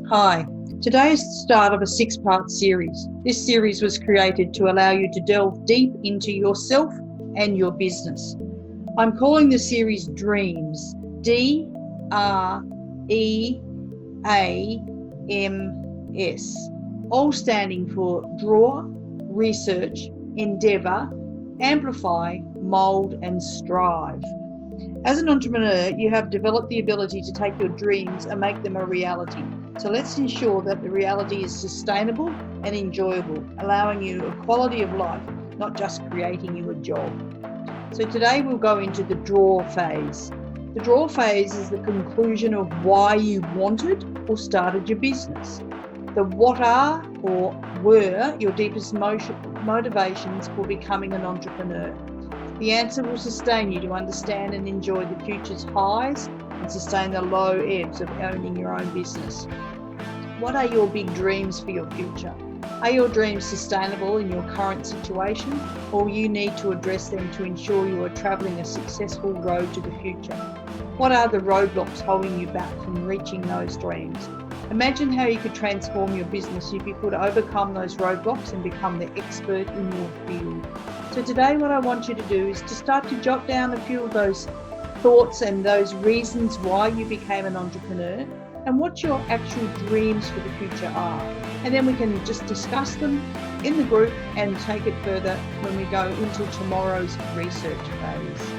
Hi, today is the start of a 6-part series. This series was created to allow you to delve deep into yourself and your business. I'm calling the series Dreams, DREAMS, all standing for Draw, Research, Endeavour, Amplify, Mould and Strive. As an entrepreneur, you have developed the ability to take your dreams and make them a reality. So let's ensure that the reality is sustainable and enjoyable, allowing you a quality of life, not just creating you a job. So today we'll go into the draw phase. The draw phase is the conclusion of why you wanted or started your business. The what are or were your deepest motivations for becoming an entrepreneur. The answer will sustain you to understand and enjoy the future's highs and sustain the low ebbs of owning your own business. What are your big dreams for your future? Are your dreams sustainable in your current situation, or you need to address them to ensure you are travelling a successful road to the future? What are the roadblocks holding you back from reaching those dreams? Imagine how you could transform your business if you could overcome those roadblocks and become the expert in your field. So today what I want you to do is to start to jot down a few of those thoughts and those reasons why you became an entrepreneur and what your actual dreams for the future are. And then we can just discuss them in the group and take it further when we go into tomorrow's research phase.